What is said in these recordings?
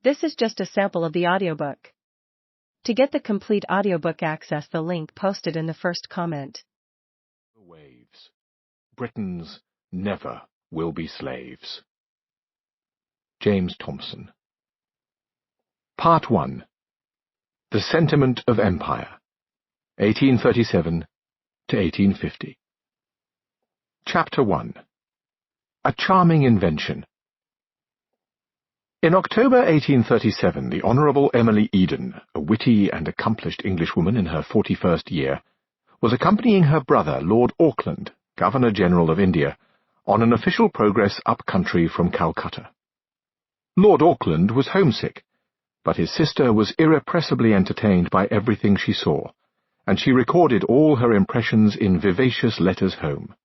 This is just a sample of the audiobook. To get the complete audiobook, access the link posted in the first comment. The waves. Britons never will be slaves. James Thomson. Part 1. The Sentiment of Empire, 1837 to 1850. Chapter 1. A Charming Invention. In October 1837, the Honourable Emily Eden, a witty and accomplished Englishwoman in her 41st year, was accompanying her brother, Lord Auckland, Governor-General of India, on an official progress up-country from Calcutta. Lord Auckland was homesick, but his sister was irrepressibly entertained by everything she saw, and she recorded all her impressions in vivacious letters home.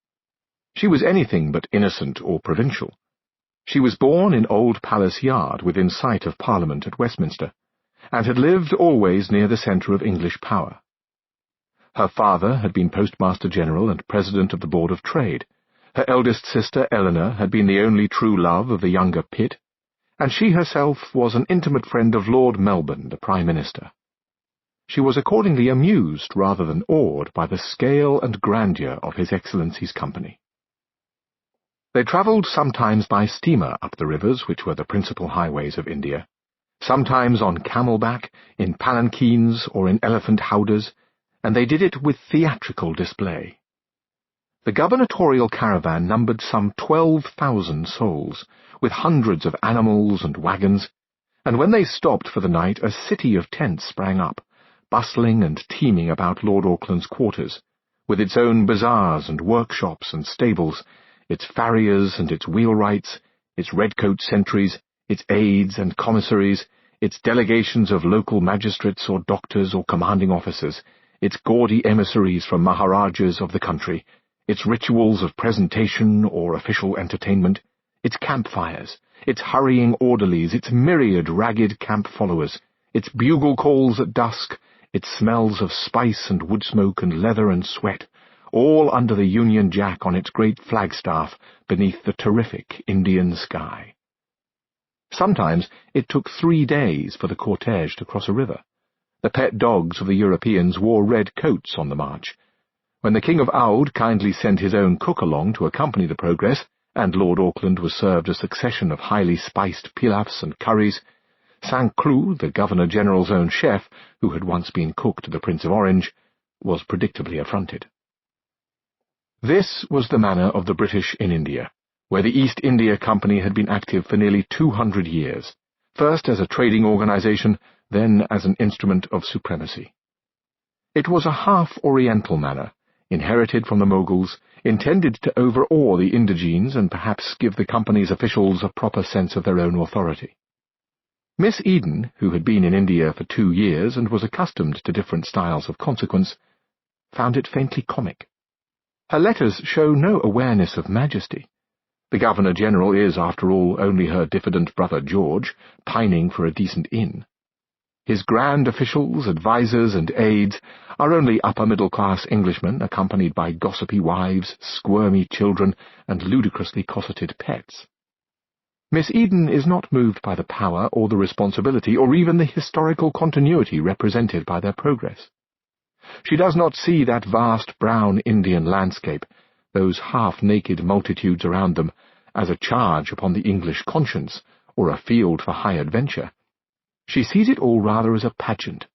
She was anything but innocent or provincial. She was born in Old Palace Yard, within sight of Parliament at Westminster, and had lived always near the centre of English power. Her father had been Postmaster General and President of the Board of Trade. Her eldest sister, Eleanor, had been the only true love of the younger Pitt, and she herself was an intimate friend of Lord Melbourne, the Prime Minister. She was accordingly amused rather than awed by the scale and grandeur of His Excellency's company. They travelled sometimes by steamer up the rivers which were the principal highways of India, sometimes on camel-back, in palanquins or in elephant howdahs, and they did it with theatrical display. The gubernatorial caravan numbered some 12,000 souls, with hundreds of animals and wagons, and when they stopped for the night a city of tents sprang up, bustling and teeming about Lord Auckland's quarters, with its own bazaars and workshops and stables, its farriers and its wheelwrights, its redcoat sentries, its aides and commissaries, its delegations of local magistrates or doctors or commanding officers, its gaudy emissaries from maharajas of the country, its rituals of presentation or official entertainment, its campfires, its hurrying orderlies, its myriad ragged camp followers, its bugle calls at dusk, its smells of spice and wood smoke and leather and sweat, all under the Union Jack on its great flagstaff beneath the terrific Indian sky. Sometimes it took 3 days for the cortege to cross a river. The pet dogs of the Europeans wore red coats on the march. When the King of Oude kindly sent his own cook along to accompany the progress, and Lord Auckland was served a succession of highly spiced pilafs and curries, St. Cloud, the Governor-General's own chef, who had once been cook to the Prince of Orange, was predictably affronted. This was the manner of the British in India, where the East India Company had been active for nearly 200 years, first as a trading organization, then as an instrument of supremacy. It was a half-Oriental manner, inherited from the Moguls, intended to overawe the indigenes and perhaps give the company's officials a proper sense of their own authority. Miss Eden, who had been in India for 2 years and was accustomed to different styles of consequence, found it faintly comic. Her letters show no awareness of majesty. The Governor-General is, after all, only her diffident brother George, pining for a decent inn. His grand officials, advisers, and aides are only upper-middle-class Englishmen accompanied by gossipy wives, squirmy children, and ludicrously cosseted pets. Miss Eden is not moved by the power or the responsibility or even the historical continuity represented by their progress. She does not see that vast brown Indian landscape, those half-naked multitudes around them, as a charge upon the English conscience, or a field for high adventure. She sees it all rather as a pageant,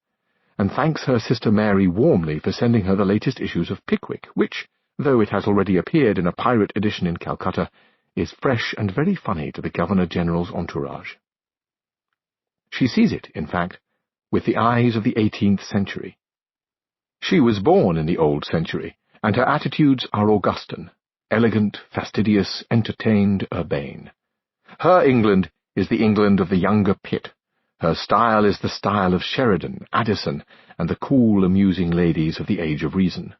and thanks her sister Mary warmly for sending her the latest issues of Pickwick, which, though it has already appeared in a pirate edition in Calcutta, is fresh and very funny to the Governor-General's entourage. She sees it, in fact, with the eyes of the 18th century. She was born in the old century, and her attitudes are Augustan, elegant, fastidious, entertained, urbane. Her England is the England of the younger Pitt. Her style is the style of Sheridan, Addison, and the cool, amusing ladies of the Age of Reason.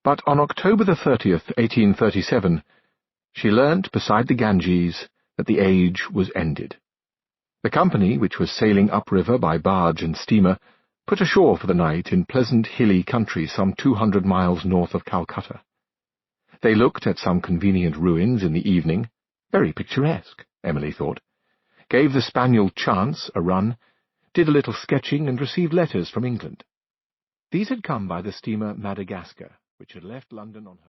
But on October the 30th, 1837, she learnt beside the Ganges that the age was ended. The company, which was sailing upriver by barge and steamer, put ashore for the night in pleasant hilly country some 200 miles north of Calcutta. They looked at some convenient ruins in the evening, very picturesque, Emily thought, gave the spaniel Chance a run, did a little sketching, and received letters from England. These had come by the steamer Madagascar, which had left London on her